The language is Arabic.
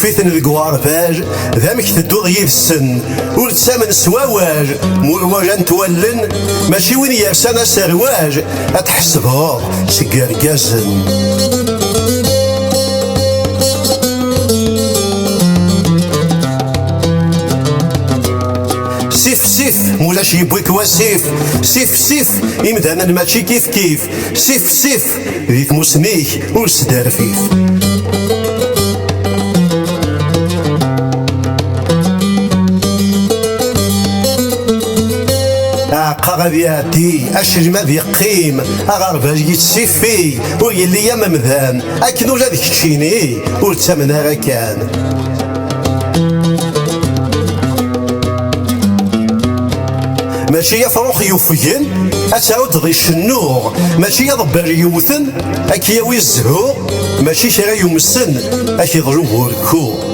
يكفيتن ذك وارفاج ذامك تدوض يفسن ور تسامن سواواج مواج نتولن ماشي وين يرسانا سرواج اتحسبها سكار كازن سيف سيف مولاش يبويك وسيف سيف سيف إمدانا ماشي كيف كيف سيف سيف ذيك موسميك وسدار فيف عقا غادي يعدي الشجمة ذي قيم أغرباج يتسيفي ويلي يا ممذان أكن ولا ذيك تشيني وتسمنها غاكان ماشي يفروخ يوفين أتعود ضي الشنوغ ماشي يضبر يوثن أكي يوي الزهو ماشي شرا يمسن أكي ضلوه الكو